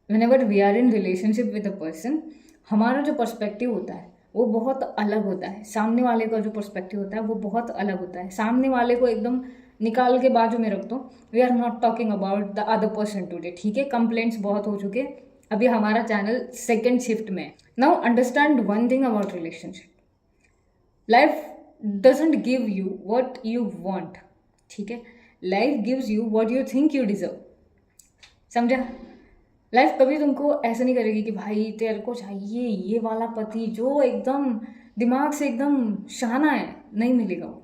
whenever we are in relationship with a person, हमारा जो perspective होता है वो बहुत अलग होता है, सामने वाले का जो पर्सपेक्टिव होता है वो बहुत अलग होता है। सामने वाले को एकदम निकाल के बाजू में रख दो, we are not talking about the other person today, ठीक है। कंप्लेंट्स बहुत हो चुके, अभी हमारा चैनल सेकेंड शिफ्ट में है। Now understand one thing about relationship, life doesn't give you what you want, ठीक है। Life gives you what you think you deserve, समझा। लाइफ कभी तुमको ऐसा नहीं करेगी कि भाई तेरे को चाहिए ये वाला पति जो एकदम दिमाग से एकदम शाना है, नहीं मिलेगा वो।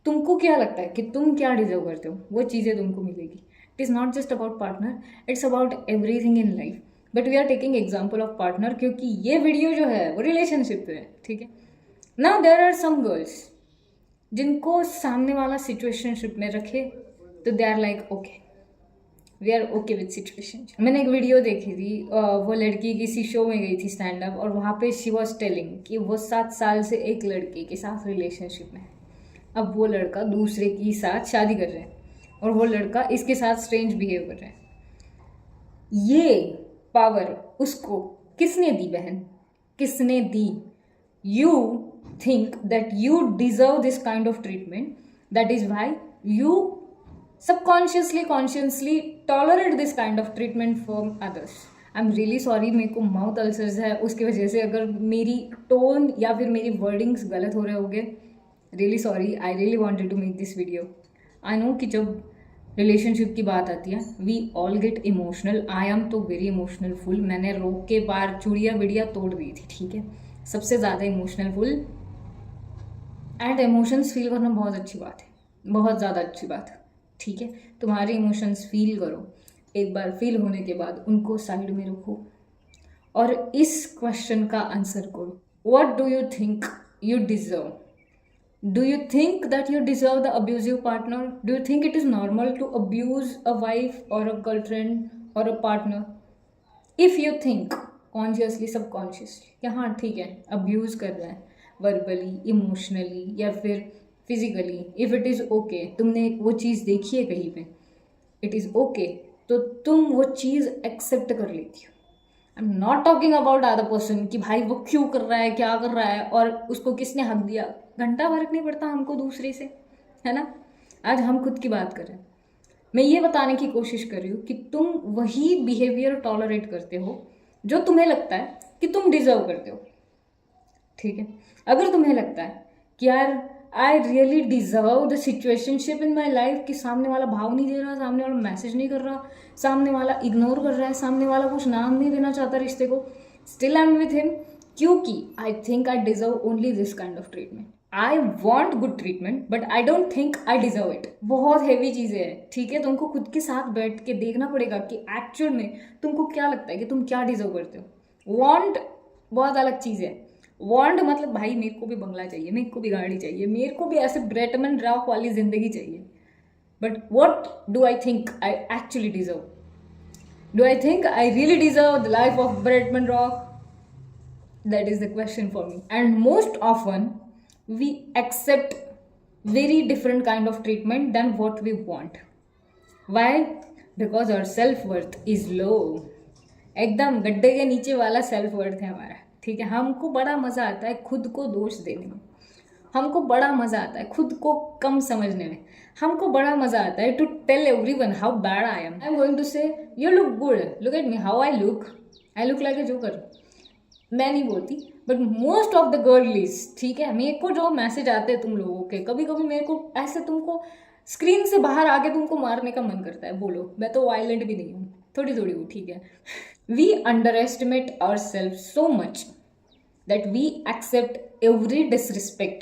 तुमको क्या लगता है कि तुम क्या डिजर्व करते हो, वो चीज़ें तुमको मिलेगी। It is not just about partner, it's about everything in life, but we are taking example of partner क्योंकि ये वीडियो जो है वो रिलेशनशिप पे है, ठीक है। Now there are some girls जिनको सामने वाला सिचुएशनशिप में रखे तो they are like okay, we are okay with situation. मैंने एक वीडियो देखी थी, वो लड़की किसी शो में गई थी स्टैंड अप, और वहाँ पे शी वॉज टेलिंग कि वो 7 साल से एक लड़के के साथ रिलेशनशिप में है। अब वो लड़का दूसरे के साथ शादी कर रहे हैं और वो लड़का इसके साथ स्ट्रेंज बिहेव कर रहा है। ये पावर उसको किसने दी बहन, किसने दी? You think that you deserve this kind of treatment, that is why you subconsciously consciously tolerate this kind of treatment from others. I am really sorry, मेरे को माउथ अल्सर्स है, उसकी वजह से अगर मेरी टोन या फिर मेरी वर्डिंग्स गलत हो रहे होंगे, really sorry. I really wanted to make this video. I know कि जब रिलेशनशिप की बात आती है we all get emotional, I am तो वेरी इमोशनल फुल। मैंने रोक के बार चूड़िया बिड़िया तोड़ दी थी, ठीक है। सबसे ज़्यादा emotional full, and emotions feel करना बहुत अच्छी बात है, बहुत ज़्यादा अच्छी बात है, ठीक है। तुम्हारे इमोशंस फील करो, एक बार फील होने के बाद उनको साइड में रखो और इस क्वेश्चन का आंसर करो, what do you think you deserve? Do you think that you deserve the abusive partner? Do you think it is normal to abuse a wife और अ गर्लफ्रेंड और a partner? If you think consciously subconsciously हाँ ठीक है abuse कर रहा है verbally, emotionally या फिर physically, if it is okay, तुमने वो चीज़ देखी है कहीं पे, इट इज़ ओके, तो तुम वो चीज़ एक्सेप्ट कर लेती हो। आई am not talking about other person कि भाई वो क्यों कर रहा है, क्या कर रहा है और उसको किसने हक दिया, घंटा फर्क नहीं पड़ता हमको दूसरे से, है ना। आज हम खुद की बात कर रहे हैं। मैं ये बताने की कोशिश कर रही हूँ कि तुम वही बिहेवियर टॉलरेट करते हो जो तुम्हें लगता है कि तुम डिजर्व करते हो, ठीक है। अगर तुम्हें लगता है कि यार आई really deserve the situationship in my life, कि सामने वाला भाव नहीं दे रहा, सामने वाला मैसेज नहीं कर रहा, सामने वाला इग्नोर कर रहा है, सामने वाला कुछ नाम नहीं देना चाहता रिश्ते को, still I am with him क्योंकि I think I deserve only this kind of treatment. I want good treatment but I don't think I deserve it. बहुत हैवी चीज़ें हैं, ठीक है। तुमको खुद के साथ बैठ के देखना पड़ेगा कि एक्चुअल में तुमको क्या लगता है कि तुम क्या डिजर्व करते हो। वॉन्ट बहुत अलग चीज़ है। वांट मतलब भाई मेरे को भी बंगला चाहिए, मेरे को भी गाड़ी चाहिए, मेरे को भी ऐसे ब्रेटमैन रॉक वाली जिंदगी चाहिए, but what do I think I actually deserve? Do I think I really deserve the life of Bretman Rock? That is the question for me. And most often we accept very different kind of treatment then what we want. Why? Because our self worth is low. एकदम गड्ढे के नीचे वाला self worth है हमारा, ठीक है। हमको बड़ा मज़ा आता है खुद को दोष देने में, हमको बड़ा मज़ा आता है खुद को कम समझने में, हमको बड़ा मज़ा आता है to tell everyone how bad I am going to say you look good, look at me how I look like a joker. मैं नहीं बोलती but most of the girlies, ठीक है। मेरे को जो मैसेज आते हैं तुम लोगों के, कभी कभी मेरे को ऐसे तुमको स्क्रीन से बाहर आके तुमको मारने का मन करता है। बोलो, मैं तो वायलेंट भी नहीं हूँ, थोड़ी थोड़ी हूँ, ठीक है। We underestimate ourselves so much that we accept every disrespect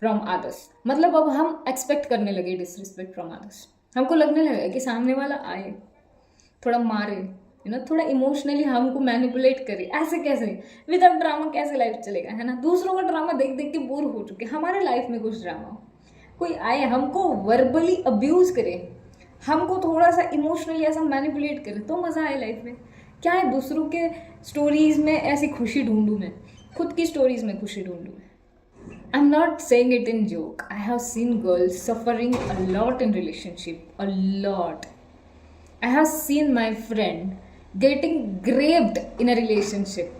from others. मतलब अब हम एक्सपेक्ट करने लगे डिसरिस्पेक्ट फ्रॉम अदर्स। हमको लगने लगा कि सामने वाला आए, थोड़ा मारे, थोड़ा इमोशनली हमको मैनिपुलेट करे। ऐसे कैसे, विदाउट ड्रामा कैसे लाइफ चलेगा, है ना। दूसरों का ड्रामा देख देख के बोर हो चुके, हमारे लाइफ में कुछ ड्रामा हो, कोई आए हमको वर्बली अब्यूज करे, हमको थोड़ा सा इमोशनली ऐसा मैनिपुलेट करे तो मज़ा आए लाइफ में। क्या है, दूसरों के स्टोरीज में ऐसी खुशी ढूंढूं मैं, खुद की स्टोरीज में खुशी ढूंढूं मैं। आई am not saying it in joke, I have seen girls suffering a lot in relationship, a lot. I have seen my friend getting graped in a relationship,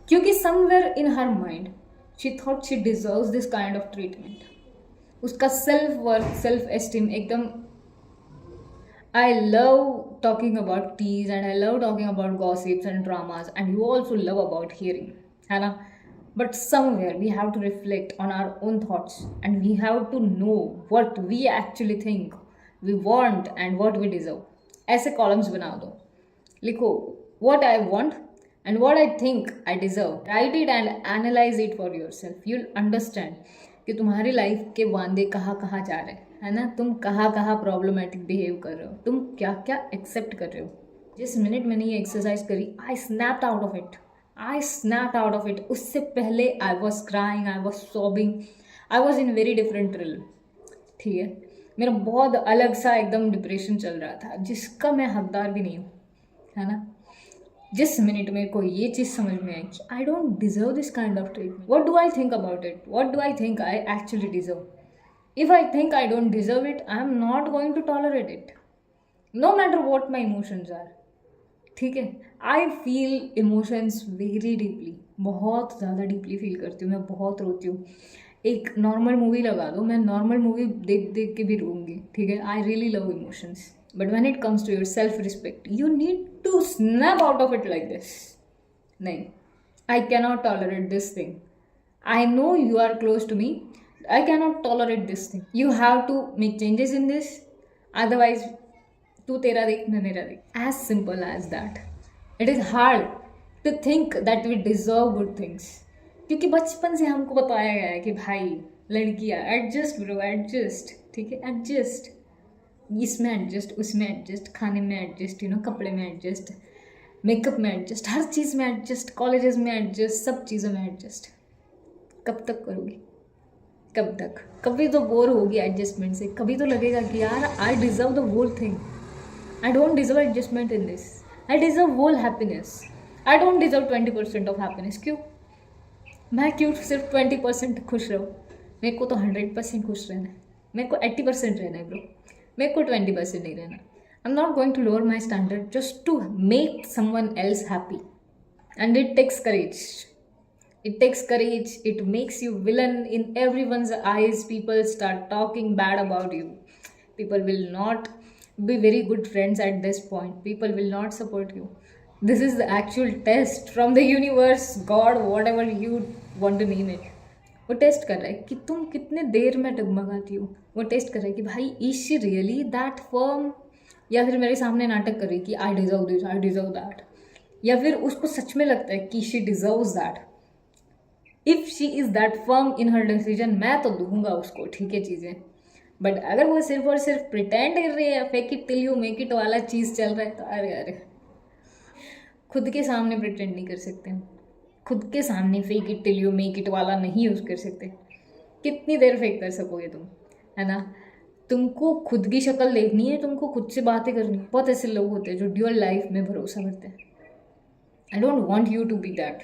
क्योंकि somewhere in her mind she thought she deserves this kind of treatment. उसका self worth self esteem एकदम. I love talking about teas and I love talking about gossips and dramas, and you also love about hearing, है ना? But somewhere we have to reflect on our own thoughts and we have to know what we actually think, we want and what we deserve. ऐसे columns बना दो, लिखो what I want and what I think I deserve. Write it and analyze it for yourself. You'll understand कि तुम्हारी life के वांदे कहाँ कहाँ जा रहे हैं, है ना? तुम कहाँ कहाँ प्रॉब्लमेटिक बिहेव कर रहे हो, तुम क्या क्या एक्सेप्ट कर रहे हो. जिस मिनट मैंने ये एक्सरसाइज करी, आई स्नैप्ड आउट ऑफ इट. उससे पहले I was crying, I was sobbing, I was in very different thrill. ठीक है, मेरा बहुत अलग सा एकदम डिप्रेशन चल रहा था जिसका मैं हकदार भी नहीं हूँ, है ना? जिस मिनट मेरे को ये चीज़ समझ में आई कि I don't deserve this kind of treatment. What do I think about it? What do I think I actually deserve? If I think I don't deserve it, I am not going to tolerate it, no matter what my emotions are. ठीक है, I feel emotions very deeply, बहुत ज़्यादा deeply feel करती हूँ मैं, बहुत रोती हूँ. एक नॉर्मल मूवी लगा दो, मैं नॉर्मल मूवी देख देख के भी रोऊंगी. ठीक है, I really love emotions. But when it comes to your self-respect, you need to snap out of it like this. नहीं, I cannot tolerate this thing. I know you are close to me. I cannot tolerate this thing. You have to make changes in this. Otherwise, तू तेरा देख मैं मेरा देख. As simple as that. It is hard to think that we deserve good things. क्योंकि बचपन से हमको बताया गया है कि भाई लड़कियाँ एडजस्ट ब्रो, एडजस्ट. ठीक है, एडजस्ट. इसमें एडजस्ट, उसमें एडजस्ट, खाने में एडजस्ट, कपड़े में एडजस्ट, मेकअप में एडजस्ट, हर चीज़ में एडजस्ट, कॉलेजेस में एडजस्ट, सब चीज़ों में एडजस्ट. कब तक करोगी? कब तक? कभी तो बोर होगी एडजस्टमेंट से, कभी तो लगेगा कि यार I deserve the whole thing. I don't deserve adjustment in this. I deserve whole happiness. I don't deserve 20% of happiness. क्यों? मैं क्यों सिर्फ 20% खुश रहूँ? मेरे को तो 100% खुश रहना है. मेरे को 80% रहना है ब्रो. मेरे को 20% नहीं रहना. I am not going to lower my standard just to make someone else happy. And it takes courage. It takes courage. It makes you villain in everyone's eyes. People start talking bad about you. People will not be very good friends at this point. People will not support you. This is the actual test from the universe, God, whatever you want to name it. वो test कर रहा है कि तुम कितने देर में डगमगाती हो. वो टेस्ट कर रहा है कि भाई is she really that firm, या फिर मेरे सामने नाटक कर रही कि I deserve this, I deserve that, या फिर उसको सच में लगता है कि she deserves that. If she is that firm in her decision, मैं तो दूंगा उसको, ठीक है चीज़ें. बट अगर वो सिर्फ और सिर्फ प्रिटेंड कर रही है, fake it till you make it वाला चीज़ चल रहा है, तो अरे खुद के सामने प्रिटेंड नहीं कर सकते हम. खुद के सामने fake it till you make it वाला नहीं यूज़ कर सकते. कितनी देर फेक कर सकोगे तुम, है ना? तुमको खुद की शक्ल देखनी है, तुमको खुद से बातें करनी है. बहुत ऐसे लोग होते हैं जो ड्यूअल लाइफ में भरोसा करते हैं. I don't want you to be that.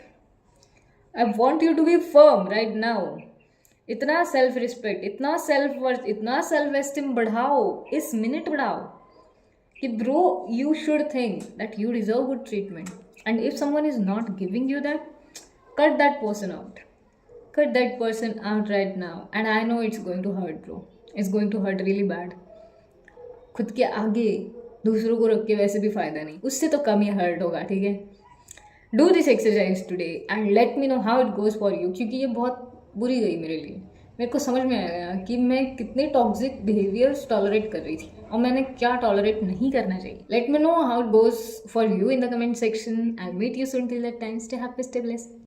I want you to be firm right now. इतना सेल्फ रिस्पेक्ट, इतना सेल्फ वर्थ, इतना सेल्फ एस्टीम बढ़ाओ, इस मिनट बढ़ाओ कि bro you should think that you deserve good treatment. And if someone is not giving you that, cut that person out. Cut that person out right now. And I know it's going to hurt, bro. It's going to hurt really bad. खुद के आगे दूसरों को रख के वैसे भी फ़ायदा नहीं, उससे तो कम ही हर्ट होगा. ठीक है, do this exercise today and let me know how it goes for you. क्योंकि ये बहुत बुरी गई मेरे लिए. मेरे को समझ में आया कि मैं कितने टॉक्सिक बिहेवियर्स टॉलरेट कर रही थी और मैंने क्या टॉलरेट नहीं करना चाहिए. Let me know how it goes for you in the comment section. I meet you soon. Till that time, stay happy, stay blessed.